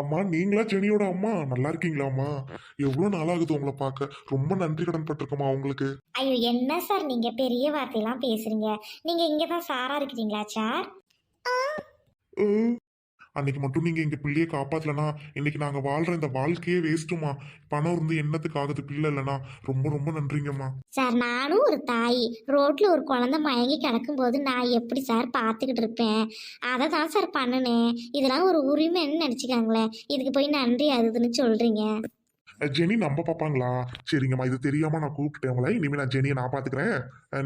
அம்மா நீங்களா ஜெனியோட அம்மா நல்லா இருக்கீங்களாம்மா? எவ்வளவு நாளாகுது உங்களை பார்க்க. ரொம்ப நன்றி கடன் பட்டிருக்கோமா உங்களுக்கு. ஐயோ என்ன சார் நீங்க பெரிய வார்த்தையெல்லாம் பேசுறீங்க. நீங்க இங்கதான் சாரா இருக்கிறீங்களா சார்? அஹ், அன்னைக்கு மட்டும் நீங்க எங்க பிள்ளைய காப்பாத்தலனா இன்னைக்கு நாங்க வாழ்ற இந்த வாழ்க்கையே வேஸ்ட்டுமா. பணம் இருந்து என்னத்துக்கு ஆகுது பிள்ளை இல்லைனா. ரொம்ப ரொம்ப நன்றிங்கம்மா. சார் நானும் ஒரு தாய். ரோட்ல ஒரு குழந்தை மயங்கி கிடக்கும்போது நான் எப்படி சார் பார்த்துக்கிட்டு இருப்பேன்? அதை தான் சார் பண்ணுனேன். இதெல்லாம் ஒரு உரிமைன்னு நினச்சிக்காங்களேன். இதுக்கு போய் நன்றி அதுன்னு சொல்றீங்க. ஜெனி நம்ப பாப்பாங்களா? சரிங்கம்மா, இது தெரியாம நான் கூப்பிட்டுட்டேன் உங்களை. இனிமே நான் ஜெனியை நான் பாத்துக்கிறேன்.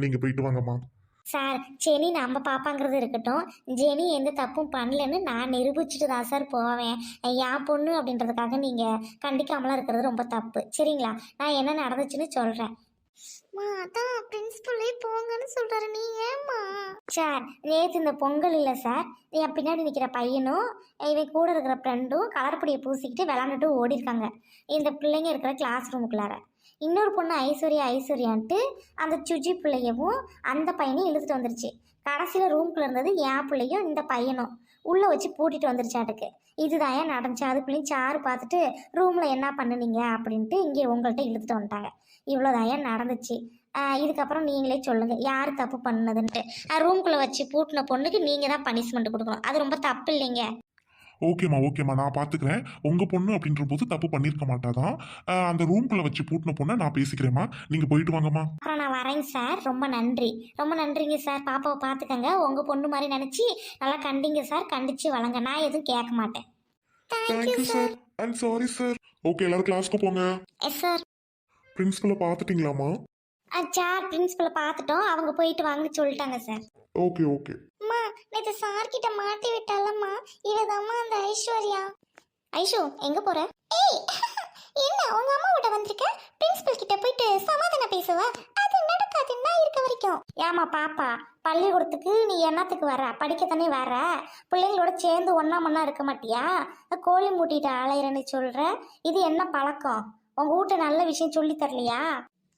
நீங்க போயிட்டு வாங்கம்மா. சார் ஜெனி நம்ம பாப்பாங்கிறது இருக்கட்டும். ஜெனி எந்த தப்பும் பண்ணலன்னு நான் நிரூபிச்சுட்டு தான் சார் போவேன். என் பொண்ணு அப்படின்றதுக்காக நீங்கள் கண்டிக்காமலாம் இருக்கிறது ரொம்ப தப்பு. சரிங்களா? நான் என்ன நடந்துச்சுன்னு சொல்கிறேன். அதான் பிரின்சிபலே போங்கன்னு சொல்றாரு. நீ ஏம்மா? சார் நேற்று இந்த பொங்கல் இல்லை சார், என் பின்னாடி நிற்கிற பையனும் இவன் கூட இருக்கிற ஃப்ரெண்டும் கலர்பொடியை பூசிக்கிட்டு விளாண்டுட்டு ஓடி இருக்காங்க இந்த பிள்ளைங்க இருக்கிற கிளாஸ் ரூமுக்குள்ளார. இன்னொரு பொண்ணு ஐஸ்வர்யான்ட்டு அந்த சுஜி பிள்ளையவும் அந்த பையனையும் இழுத்துட்டு வந்துருச்சு. கடைசியில் ரூம்குள்ளே இருந்தது என் பிள்ளையும் இந்த பையனும் உள்ளே வச்சு பூட்டிட்டு வந்துருச்சாட்டுக்கு. இதுதான் ஏன் நடந்துச்சு. அதுக்குள்ளேயும் சாரு பார்த்துட்டு ரூமில் என்ன பண்ணுனீங்க அப்படின்ட்டு இங்கே உங்கள்கிட்ட இழுத்துட்டு வந்துட்டாங்க. இவ்வளோதான் ஏன் நடந்துச்சு. இதுக்கப்புறம் நீங்களே சொல்லுங்கள் யார் தப்பு பண்ணதுன்ட்டு. ரூம்குள்ளே வச்சு பூட்டின பொண்ணுக்கு நீங்கள் தான் பனிஷ்மெண்ட் கொடுக்கணும். அது ரொம்ப தப்பு இல்லைங்க. ஓகேம்மா நான் பாத்துக்கிறேன். உங்க பொண்ணு அப்படின்ற போது தப்பு பண்ணிருக்க மாட்டாதான். அந்த ரூம்குள்ள வச்சு பூட்டின பொண்ணை நான் பேசிக்கிறேம்மா. நீங்க போயிட்டு வாங்கம்மா. அப்புறம் நான் வரேங்க சார். ரொம்ப நன்றி. ரொம்ப நன்றிங்க சார். பாப்பாவை பார்த்துக்கங்க. உங்கள் பொண்ணு மாதிரி நினச்சி நல்லா கண்டிங்க சார். கண்டிச்சு வளங்க. நான் எதுவும் கேட்க மாட்டேன். Thank you sir. I'm sorry sir. Okay, எல்லாரும் கிளாஸ்க்கு போங்க. Yes sir. பிரின்சிபலை பார்த்துட்டீங்களாம்மா? சார் பிரின்சிபலை பார்த்துட்டோம். அவங்க போயிட்டு வாங்கன்னு சொல்லிட்டாங்க சார். Okay okay. அம்மா நேற்று சார் கிட்ட மாட்டி விட்டாலம்மா. இவதாம்மா அந்த ஐஸ்வர்யா. ஐஷு எங்க போற? ஏய் என்ன உங்க அம்மா விட்ட வந்திருக்க? பிரின்சிபல் கிட்ட போயிட்டு சமாதானம் பேசுவா? அது நடக்காது நான் இருக்க வரைக்கும். ஏமா பாப்பா, பள்ளிக்கூடத்துக்கு நீ என்னத்துக்கு வர? படிக்கத்தானே வர. பிள்ளைங்களோட சேர்ந்து ஒண்ணா மண்ணா இருக்க மாட்டியா? கோழி மூட்டிட்டு அலையிறன்னு சொல்ற. இது என்ன பழக்கம்? உங்க வீட்டை நல்ல விஷயம் சொல்லி தரலையா?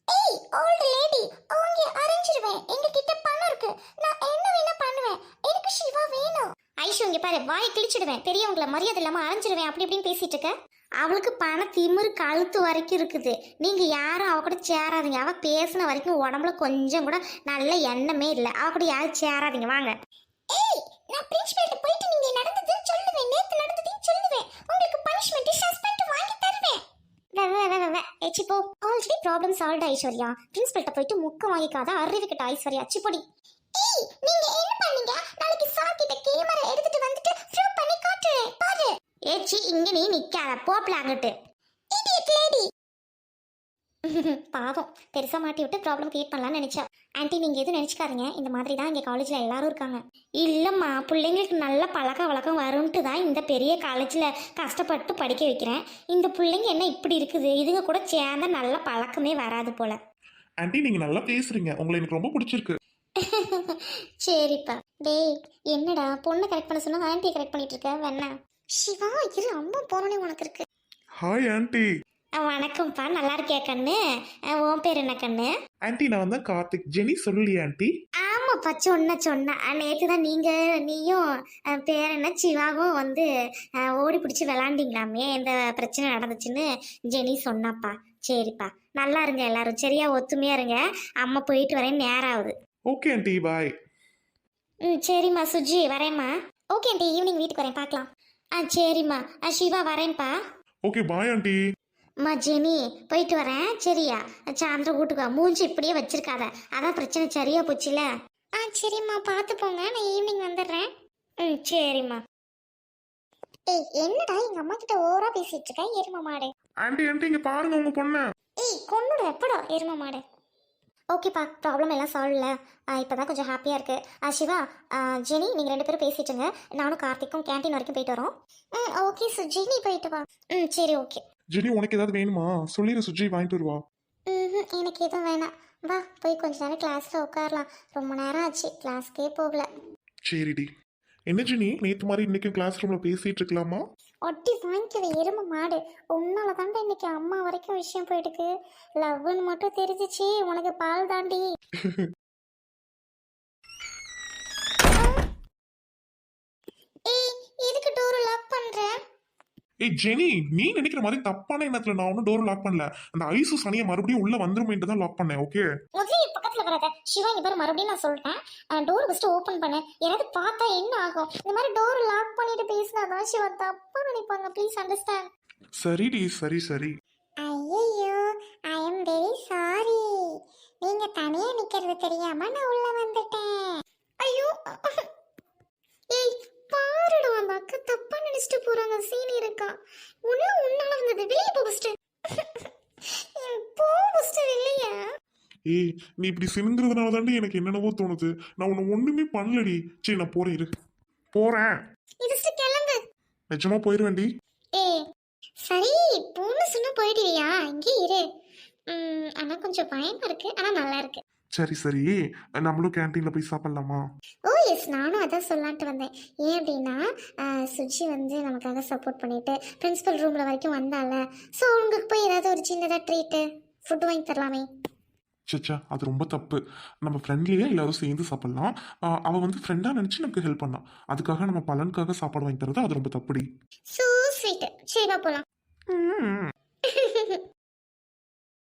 ஏய் ஓல்ட் லேடி, அவங்க அரேஞ்சிடுவேன். எங்க கிட்ட பணம் இருக்கு. நான் என்ன வேணா பண்ணுவேன். எனக்கு சிவா வேணும். ஐஷு இங்க பாரு, வாய் கிழிச்சிடுவேன். பெரியவங்கள மரியாதை இல்லாம அரைஞ்சிடுவேன். அப்படி இப்படின்னு பேசிட்டு இருக்க. அவளுக்கு பண திமிரு கழுத்து வரைக்கும் இருக்குது. நீங்க யாரும் அவ கூட சேராதீங்க. அவ பேசின வரைக்கும் உடம்புல கொஞ்சம் கூட நல்ல எண்ணமே இல்லை. அவ கூட யாரும் சேராதீங்க. வாங்க. ஏய் நான் பிரின்சிபல்ட்ட போயிட்டு நீங்க நடந்ததுன்னு சொல்லுவேன். நேத்து நடந்ததுன்னு சொல்லுவேன். உங்களுக்கு பனிஷ்மெண்ட் சஸ்பெண்ட் வாங்கி தருவேன். ஏச்சி போ. Already problem solve Aishwarya. பிரின்சிபல்ட்ட போயிட்டு முக்க வாங்கிக்காத. அறிவிக்கட்ட ஐஸ்வர்யா. சிப்படி. ஏய் நீங்க என்ன பண்ணீங்க? நாளைக்கு சார் கிட்ட கேமரா எடுத்துட்டு வந்துட்டு ப்ரூவ் பண்ணி காட்டுறேன் பாரு. ஏச்சி இங்க நீ நிக்காத. போப்ல அங்கிட்டு. Idiot lady. பாவம் பெருசா மாட்டி விட்டு ப்ராப்ளம் கிரியேட் பண்ணலாம்னு நினைச்சா. ஆன்ட்டி நீங்க எதுவும் நினைச்சுக்காதீங்க. இந்த மாதிரி தான் இங்க காலேஜ்ல எல்லாரும் இருக்காங்க. இல்லம்மா பிள்ளைங்களுக்கு நல்ல பழக்க வழக்கம் வரும்ட்டு தான் இந்த பெரிய காலேஜ்ல கஷ்டப்பட்டு படிக்க வைக்கிறேன். இந்த பிள்ளைங்க என்ன இப்படி இருக்குது? இதுங்க கூட சேர்ந்தா நல்ல பழக்கமே வராது போல. ஆன்ட்டி நீங்க நல்லா பேசுறீங்க. உங்களை எனக்கு ரொம்ப பிடிச்சிருக்கு. சரிப்பா. டேய் என்னடா பொண்ணை கரெக்ட் பண்ண சொன்னா ஆன்ட்டியை கரெக்ட் பண்ணிட்டு இருக்க வேணா? சிவா இரு அம்மா போறனே உனக்கு இருக்கு. Hi anti. வணக்கம்ப்பா. நல்லா இருக்கியா கண்ணு? உன் பேர் என்ன கண்ணு? ஆன்ட்டி நான் தான் கார்த்திக். ஜெனி சொல்லலையா ஆன்ட்டி? ஆமாப்பா சொன்ன நேற்று தான் நீயும் பேர் என்ன சிவாவும் வந்து ஓடி பிடிச்சி விளாண்டிங்களாமே. இந்த பிரச்சனை நடந்துச்சுன்னு ஜெனி சொன்னாப்பா. சரிப்பா நல்லா இருங்க எல்லாரும். சரியா ஒத்துமையா இருங்க. அம்மா போயிட்டு வரேன். நேரம் ஆகுது. Okay aunty bye. சரிம்மா. சுஜி வரேம்மா. ஓகே ஆண்டி ஈவினிங் வீட்டுக்கு வரேன் பார்க்கலாம். சரிம்மா. சிவா வரேன்ப்பா. Okay bye aunty. அம்மா ஜெனி போயிட்டு வரேன். சரியா? சாயந்தரம் வீட்டுக்கு வா. மூஞ்சி இப்படியே வச்சிருக்காத. அதான் பிரச்சனை சரியா போச்சுல. சரிம்மா பார்த்து போங்க. நான் ஈவினிங் வந்துடுறேன். சரிம்மா. ஏய் என்னடா எங்க அம்மா கிட்ட ஓவரா பேசிட்டு இருக்க எரும மாடு. ஆன்ட்டி இங்க பாருங்க உங்க பொண்ணு. ஏய் கொன்னுட எப்படா எரும மாடு. ஓகேப்பா ப்ராப்ளம் எல்லாம் சால்வ் இல்லை. இப்போ தான் கொஞ்சம் ஹாப்பியாக இருக்குது. சிவா ஜெனி நீங்கள் ரெண்டு பேரும் பேசிட்டுங்க. நானும் கார்த்திக்கும் கேன்டீன் வரைக்கும் போயிட்டு வரோம். ஓகே சுஜி நீ போயிட்டு வா. சரி ஓகே. ஜெனி உனக்கு ஏதாவது வேணுமா சொல்லிடு, சுஜி வாங்கிட்டு வருவா. எனக்கு எதுவும் வேணாம். வா போய் கொஞ்ச நேரம் கிளாஸில் உட்காரலாம். ரொம்ப நேரம் ஆச்சு கிளாஸ்க்கே போகல. சரிடி. என்ன ஜெனி நேற்று மாதிரி இன்னைக்கு கிளாஸ் ரூம்ல பேசிட்டு இருக்கலாமா? ஒட்டி வாங்கிக்கிற எரும மாடு. உன்னால தாண்டா இன்னைக்கு அம்மா வரைக்கும் விஷயம் போயிட்டுக்கு. லவ்னு மட்டும் தெரிஞ்சிச்சு உனக்கு பால் தாண்டி. ஏய் இதுக்கு டோர் லாக் பண்ற? ஏய் ஜெனி, நீ நினைக்கிற மாதிரி தப்பான எண்ணத்துல நான் ஒன்னும் டோர் லாக் பண்ணல. அந்த ஐசு சனியை மறுபடியும் உள்ள வந்துருமேன்ட்டு தான் லாக் பண்ணேன். ஓகே முதல்ல என் பக்கத்துல வராத சிவா. இங்க பாரு, மறுபடியும் நான் சொல்லிட்டேன், டோர் ஃபர்ஸ்ட் ஓபன் பண்ணு. யாராவது பார்த்தா என்ன ஆகும்? இந்த மாதிரி டோர் லாக் பண்ணிட்டு பேசினாதான் சிவா தப்பா நினைப்பாங்க. Please understand. சரிடி, சரி சரி. ஐயோ, ஐ அம் வெரி சாரி. நீங்க தனியா நிக்கிறது தெரியாம நான் உள்ள வந்துட்டேன். ஐயோ, ஏய் பாருடா, அந்த அக்கா தப்பா நினைச்சிட்டு போறாங்க. சீனி இருக்கா உன்னால வந்தது. வெளியே போ ஃபர்ஸ்ட். போ ஃபர்ஸ்ட் வெளியே. ஏய், நீ இப்படி சினுங்கிறதுனால தாண்டி எனக்கு என்னென்னவோ தோணுது. நான் உன்னை ஒண்ணுமே பண்ணலடி. சரி நான் போறேன், இரு. போறேன். நீ ஃபர்ஸ்ட் கிளம்பு. நிஜமா போயிருவேன்டி. ஏய் சரி, போன்னு சொன்னா போயிடுவியா? இங்கே இரு. ஆனா கொஞ்சம் பயமா இருக்கு, ஆனா நல்லா இருக்கு. சரி சரி, நம்மளும் கேன்டீன்ல போய் சாப்பிடலாமா? ஓ எஸ், நானும் அதான் சொல்லலான்ட்டு வந்தேன். ஏன் அப்படின்னா சுஜி வந்து நமக்காக சப்போர்ட் பண்ணிட்டு பிரின்சிபல் ரூம்ல வரைக்கும் வந்தால. ஸோ உங்களுக்கு போய் ஏதாவது ஒரு சின்னதாக ட்ரீட்டு ஃபுட் வாங்கி தரலாமே. சச்சா, அது ரொம்ப தப்பு. நம்ம ஃப்ரெண்ட்லியே எல்லாரும் சேர்ந்து சாப்பிடலாம். அவ வந்து ஃப்ரெண்டா நினைச்சு நமக்கு ஹெல்ப் பண்ணா. அதுக்காக நம்ம பலனுக்காக சாப்பாடு வாங்கி தரது அது ரொம்ப தப்புடி. So sweet. சரி வா போலாம்.